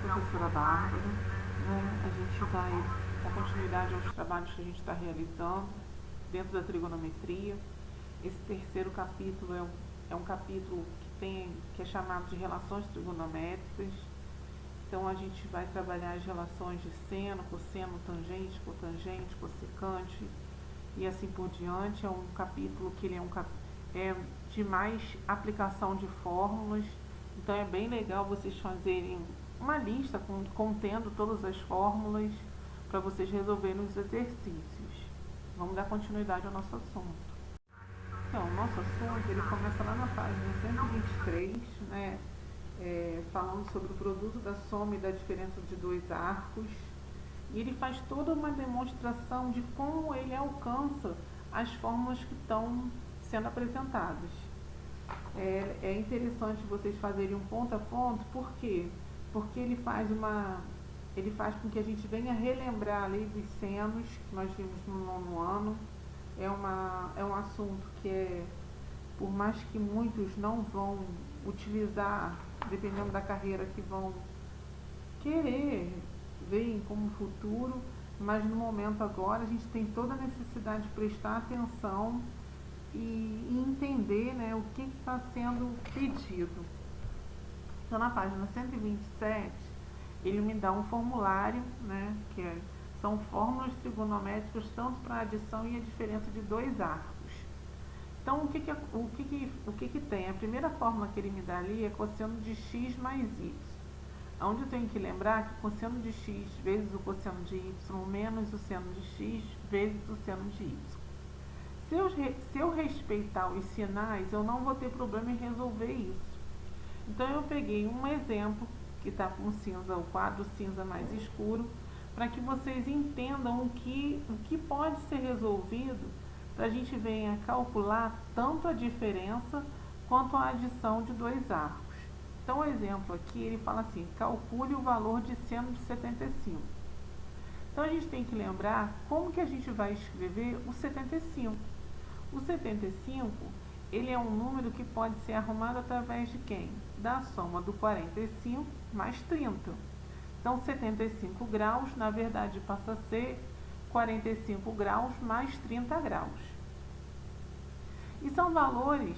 professora Bárbara, né? A gente vai dar continuidade aos trabalhos que a gente está realizando dentro da trigonometria. Esse terceiro capítulo é um capítulo que é chamado de relações trigonométricas. Então a gente vai trabalhar as relações de seno, cosseno, tangente, cotangente, cossecante e assim por diante. É um capítulo que ele é de mais aplicação de fórmulas. Então é bem legal vocês fazerem uma lista contendo todas as fórmulas para vocês resolverem os exercícios. Vamos dar continuidade ao nosso assunto. Então, o nosso assunto ele começa lá na página 123, né? Falando sobre o produto da soma e da diferença de dois arcos. E ele faz toda uma demonstração de como ele alcança as fórmulas que estão sendo apresentadas. É interessante vocês fazerem um ponto a ponto, por quê? Porque ele faz com que a gente venha relembrar a lei dos senos, que nós vimos no nono ano. É um assunto que, por mais que muitos não vão utilizar, dependendo da carreira que vão querer ver como futuro, mas no momento agora a gente tem toda a necessidade de prestar atenção e entender, né, o que está sendo pedido. Então, na página 127, ele me dá um formulário, né, são fórmulas trigonométricas tanto para a adição e a diferença de dois arcos. Então, o que tem? A primeira fórmula que ele me dá ali é cosseno de x mais y. Onde eu tenho que lembrar que cosseno de x vezes o cosseno de y menos o seno de x vezes o seno de y. Se eu respeitar os sinais, eu não vou ter problema em resolver isso. Então, eu peguei um exemplo que está com cinza, o quadro cinza mais escuro, para que vocês entendam o que pode ser resolvido para a gente venha calcular tanto a diferença quanto a adição de dois arcos. Então, o exemplo aqui, ele fala assim, calcule o valor de seno de 75. Então, a gente tem que lembrar como que a gente vai escrever o 75. O 75, ele é um número que pode ser arrumado através de quem? Da soma do 45 mais 30. Então, 75 graus, na verdade, passa a ser 45 graus mais 30 graus. E são valores,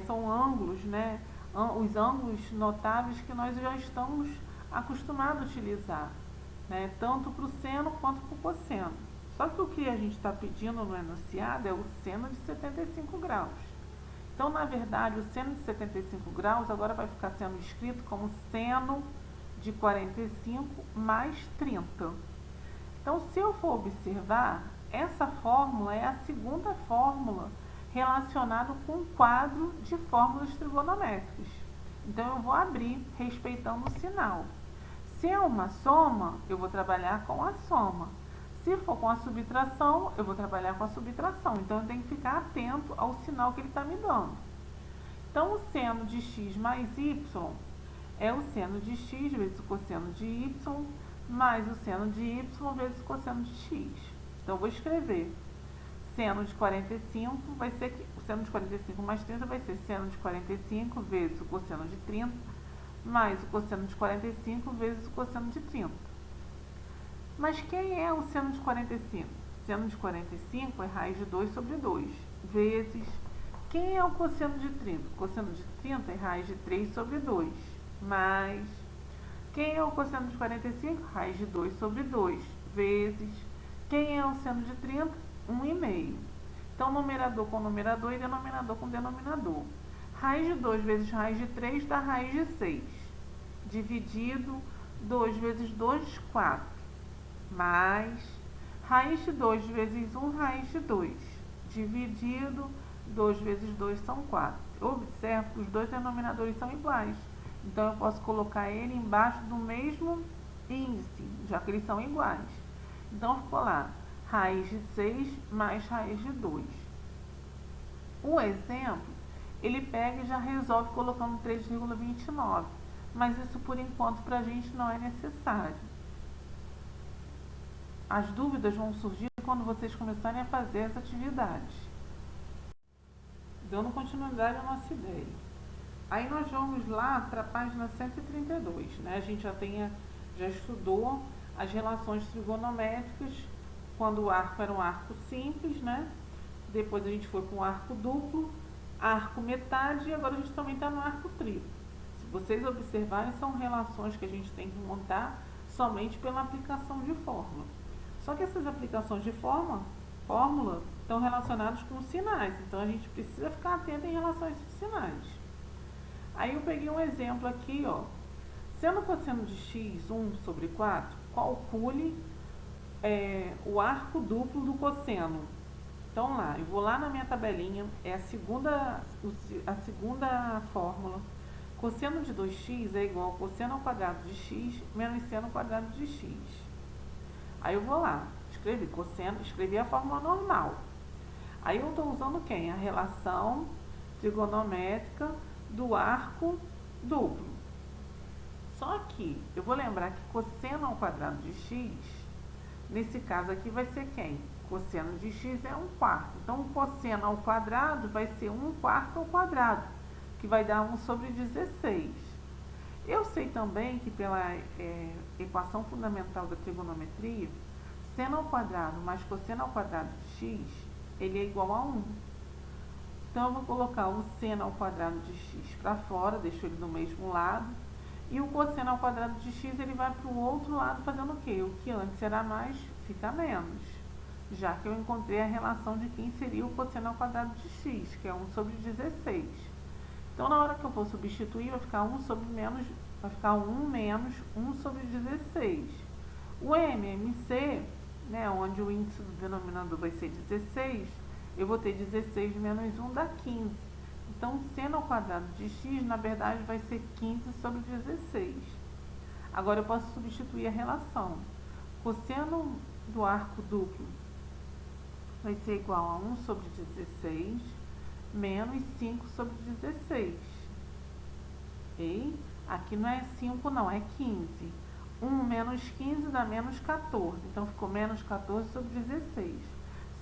são ângulos, né? Os ângulos notáveis que nós já estamos acostumados a utilizar, né? Tanto para o seno quanto para o cosseno. Só que o que a gente está pedindo no enunciado é o seno de 75 graus. Então, na verdade, o seno de 75 graus agora vai ficar sendo escrito como seno de 45 mais 30. Então, se eu for observar, essa fórmula é a segunda fórmula relacionada com o quadro de fórmulas trigonométricas. Então, eu vou abrir respeitando o sinal. Se é uma soma, eu vou trabalhar com a soma. Se for com a subtração, eu vou trabalhar com a subtração. Então, eu tenho que ficar atento ao sinal que ele está me dando. Então, o seno de x mais y é o seno de x vezes o cosseno de y mais o seno de y vezes o cosseno de x. Então, eu vou escrever seno de 45 vai ser o seno de 45 mais 30 vai ser seno de 45 vezes o cosseno de 30 mais o cosseno de 45 vezes o cosseno de 30. Mas quem é o seno de 45? Seno de 45 é raiz de 2 sobre 2 vezes quem é o cosseno de 30? O cosseno de 30 é raiz de 3 sobre 2 mais quem é o cosseno de 45? Raiz de 2 sobre 2 vezes quem é o seno de 30? 1,5. Então, numerador com numerador e denominador com denominador. Raiz de 2 vezes raiz de 3 dá raiz de 6. Dividido 2 vezes 2, 4. Mais raiz de 2 vezes 1, raiz de 2. Dividido 2 vezes 2 são 4. Observe que os dois denominadores são iguais. Então, eu posso colocar ele embaixo do mesmo índice, já que eles são iguais. Então, ficou lá, raiz de 6 mais raiz de 2. O exemplo, ele pega e já resolve colocando 3,29. Mas isso, por enquanto, para a gente não é necessário. As dúvidas vão surgir quando vocês começarem a fazer essa atividade. Dando continuidade à nossa ideia. Aí nós vamos lá para a página 132, né? A gente já estudou as relações trigonométricas quando o arco era um arco simples, né? Depois a gente foi para um arco duplo, arco metade e agora a gente também está no arco triplo. Se vocês observarem, são relações que a gente tem que montar somente pela aplicação de fórmula. Só que essas aplicações de fórmula estão relacionadas com sinais, então a gente precisa ficar atento em relação a esses sinais. Aí eu peguei um exemplo aqui, ó. Sendo o cosseno de x 1 sobre 4, calcule o arco duplo do cosseno. Então lá, eu vou lá na minha tabelinha, é a segunda fórmula. Cosseno de 2x é igual ao cosseno ao quadrado de x menos seno ao quadrado de x. Aí eu vou lá, escrevi a fórmula normal. Aí eu estou usando quem? A relação trigonométrica do arco duplo. Só que eu vou lembrar que cosseno ao quadrado de x, nesse caso aqui vai ser quem? Cosseno de x é 1/4. Então, o cosseno ao quadrado vai ser 1/4 ao quadrado, que vai dar 1 sobre 16. Eu sei também que pela equação fundamental da trigonometria, seno ao quadrado mais cosseno ao quadrado de x, ele é igual a 1. Então, eu vou colocar o seno ao quadrado de x para fora, deixo ele do mesmo lado. E o cosseno ao quadrado de x, ele vai para o outro lado fazendo o quê? O que antes era mais, fica menos. Já que eu encontrei a relação de quem seria o cosseno ao quadrado de x, que é 1 sobre 16. Então, na hora que eu for substituir, vai ficar 1 menos 1 sobre 16. O MMC, né, onde o índice do denominador vai ser 16, eu vou ter 16 menos 1 dá 15. Então, seno ao quadrado de x, na verdade, vai ser 15 sobre 16. Agora, eu posso substituir a relação. Cosseno do arco duplo vai ser igual a 1 sobre 16 menos 5 sobre 16. Ok? Aqui não é 5 não, é 15. 1 menos 15 dá menos 14. Então, ficou menos 14 sobre 16.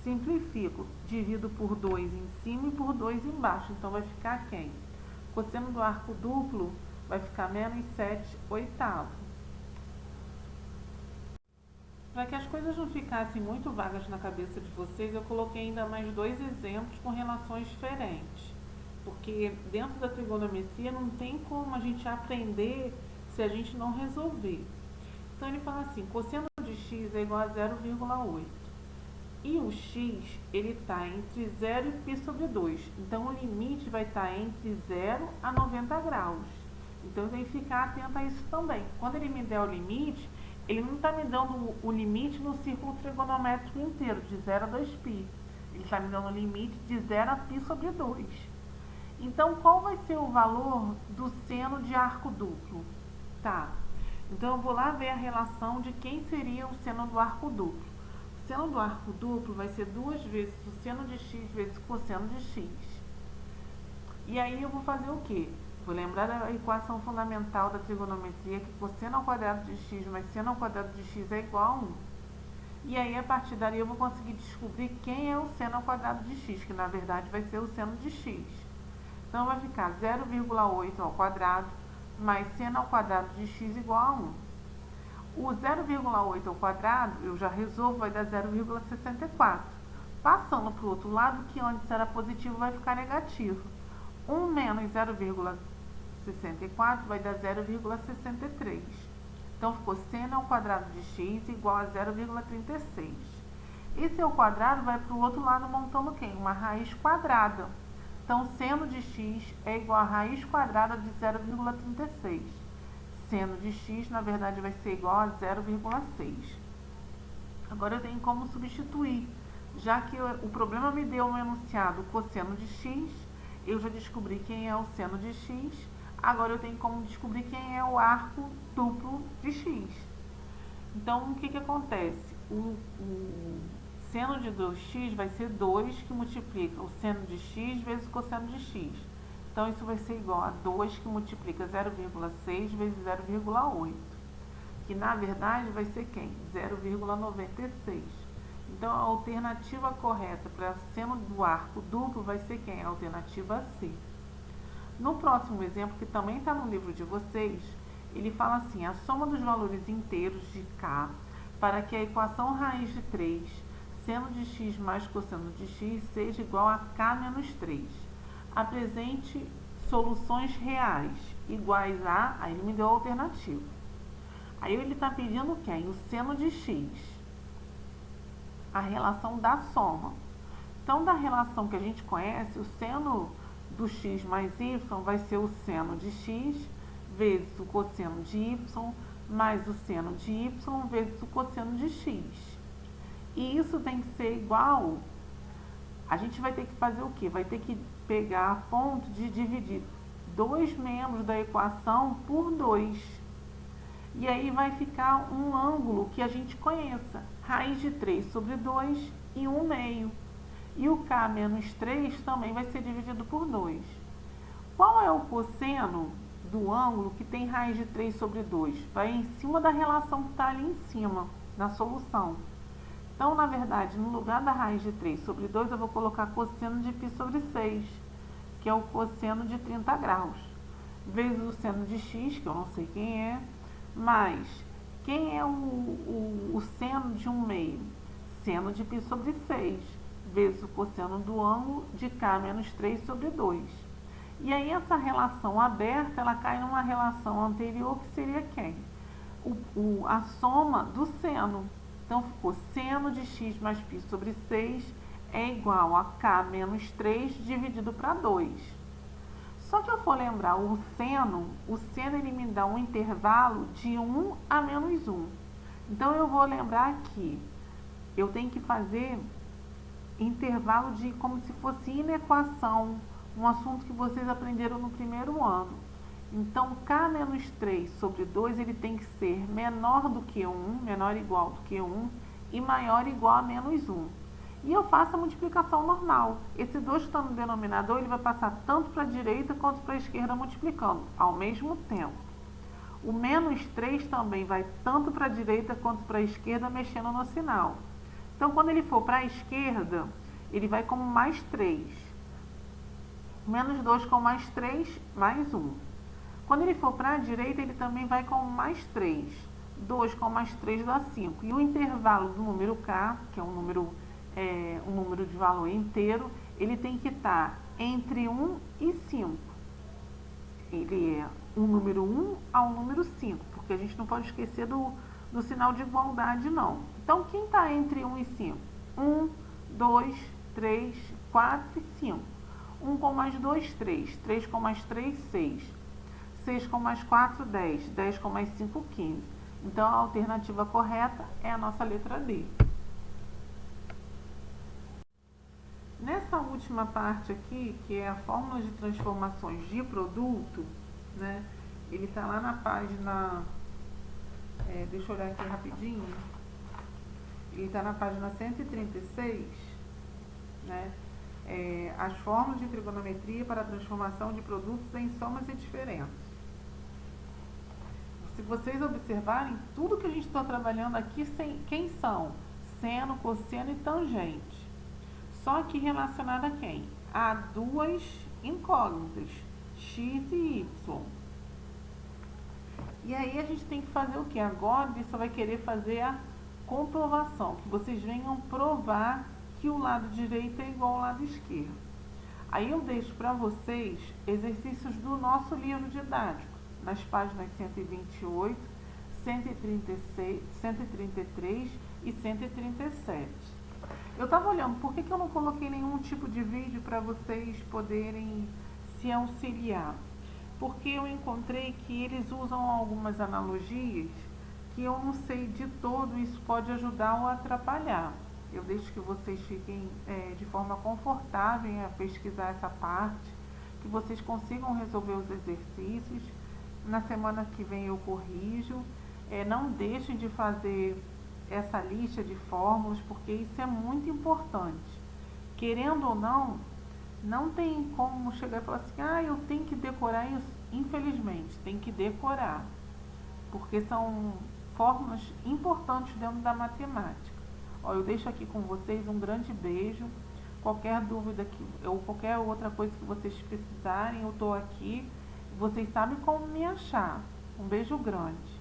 Simplifico, divido por 2 em cima e por 2 embaixo. Então, vai ficar quem? Cosseno do arco duplo vai ficar menos 7 oitavos. Para que as coisas não ficassem muito vagas na cabeça de vocês, eu coloquei ainda mais 2 exemplos com relações diferentes. Porque dentro da trigonometria não tem como a gente aprender se a gente não resolver. Então, ele fala assim, cosseno de x é igual a 0,8. E o x, ele está entre 0 e π sobre 2. Então, o limite vai estar entre 0 a 90 graus. Então, eu tenho que ficar atento a isso também. Quando ele me der o limite, ele não está me dando o limite no círculo trigonométrico inteiro, de 0 a 2π. Ele está me dando o limite de 0 a π sobre 2. Então, qual vai ser o valor do seno de arco duplo? Tá. Então, eu vou lá ver a relação de quem seria o seno do arco duplo. O seno do arco duplo vai ser 2 vezes o seno de x vezes o cosseno de x. E aí, eu vou fazer o quê? Vou lembrar a equação fundamental da trigonometria, que cosseno ao quadrado de x mais seno ao quadrado de x é igual a 1. E aí, a partir dali, eu vou conseguir descobrir quem é o seno ao quadrado de x, que na verdade vai ser o seno de x. Então, vai ficar 0,8 ao quadrado mais seno ao quadrado de x igual a 1. O 0,8 ao quadrado, eu já resolvo, vai dar 0,64. Passando para o outro lado, que antes era positivo, vai ficar negativo. 1 menos 0,64 vai dar 0,63. Então, ficou seno ao quadrado de x igual a 0,36. Esse ao quadrado vai para o outro lado montando quem? Uma raiz quadrada. Então, seno de x é igual a raiz quadrada de 0,36. Seno de x, na verdade, vai ser igual a 0,6. Agora, eu tenho como substituir. Já que o problema me deu um enunciado cosseno de x, eu já descobri quem é o seno de x. Agora, eu tenho como descobrir quem é o arco duplo de x. Então, o que acontece? O seno de 2x vai ser 2, que multiplica o seno de x vezes o cosseno de x. Então, isso vai ser igual a 2, que multiplica 0,6 vezes 0,8. Que, na verdade, vai ser quem? 0,96. Então, a alternativa correta para seno do arco duplo vai ser quem? A alternativa C. No próximo exemplo, que também está no livro de vocês, ele fala assim: a soma dos valores inteiros de k para que a equação raiz de 3, seno de x mais cosseno de x, seja igual a k menos 3. Apresente soluções reais iguais a... Aí ele me deu a alternativa. Aí ele está pedindo quem? O seno de x. A relação da soma. Então, da relação que a gente conhece, o seno do x mais y vai ser o seno de x vezes o cosseno de y mais o seno de y vezes o cosseno de x. E isso tem que ser igual... A gente vai ter que fazer o quê? Vai ter que pegar a ponto de dividir dois membros da equação por 2. E aí vai ficar um ângulo que a gente conheça. Raiz de 3 sobre 2 e 1 meio. E o k menos 3 também vai ser dividido por 2. Qual é o cosseno do ângulo que tem raiz de 3 sobre 2? Vai em cima da relação que está ali em cima, na solução. Então, na verdade, no lugar da raiz de 3 sobre 2, eu vou colocar cosseno de π sobre 6, que é o cosseno de 30 graus, vezes o seno de x, que eu não sei quem é, mais quem é o seno de 1 meio? Seno de π sobre 6, vezes o cosseno do ângulo de k menos 3 sobre 2. E aí essa relação aberta, ela cai numa relação anterior, que seria quem? A soma do seno. Então, ficou seno de x mais π sobre 6 é igual a k menos 3 dividido para 2. Só que eu for lembrar o seno ele me dá um intervalo de 1 a menos 1. Então, eu vou lembrar que eu tenho que fazer intervalo de como se fosse inequação, um assunto que vocês aprenderam no primeiro ano. Então, k menos 3 sobre 2, ele tem que ser menor do que 1, menor ou igual do que 1, e maior ou igual a menos 1. E eu faço a multiplicação normal. Esse 2 que está no denominador, ele vai passar tanto para a direita quanto para a esquerda multiplicando, ao mesmo tempo. O menos 3 também vai tanto para a direita quanto para a esquerda, mexendo no sinal. Então, quando ele for para a esquerda, ele vai como mais 3. Menos 2 com mais 3, mais 1. Quando ele for para a direita, ele também vai com mais 3. 2 com mais 3 dá 5. E o intervalo do número k, que é um número de valor inteiro, ele tem que estar entre 1 e 5. Ele é um número 1 ao número 5, porque a gente não pode esquecer do sinal de igualdade, não. Então, quem está entre 1 e 5? 1, 2, 3, 4 e 5. 1 com mais 2, 3. 3 com mais 3, 6. 6 com mais 4, 10. 10 com mais 5, 15. Então, a alternativa correta é a nossa letra D. Nessa última parte aqui, que é a fórmula de transformações de produto, né? Ele está lá na página... deixa eu olhar aqui rapidinho. Ele está na página 136, né? As fórmulas de trigonometria para a transformação de produtos em somas e diferenças. Se vocês observarem, tudo que a gente está trabalhando aqui, quem são? Seno, cosseno e tangente. Só que relacionado a quem? A duas incógnitas, x e y. E aí a gente tem que fazer o que? Agora ele só vai querer fazer a comprovação, que vocês venham provar que o lado direito é igual ao lado esquerdo. Aí eu deixo para vocês exercícios do nosso livro didático, nas páginas 128, 136, 133 e 137. Eu estava olhando, por que eu não coloquei nenhum tipo de vídeo para vocês poderem se auxiliar? Porque eu encontrei que eles usam algumas analogias que eu não sei de todo, isso pode ajudar ou atrapalhar. Eu deixo que vocês fiquem de forma confortável a pesquisar essa parte, que vocês consigam resolver os exercícios. Na semana que vem eu corrijo. Não deixem de fazer essa lista de fórmulas, porque isso é muito importante. Querendo ou não, não tem como chegar e falar assim, eu tenho que decorar isso. Infelizmente, tem que decorar, porque são fórmulas importantes dentro da matemática. Eu deixo aqui com vocês um grande beijo. qualquer dúvida ou qualquer outra coisa que vocês precisarem, eu estou aqui. Vocês sabem como me achar. Um beijo grande.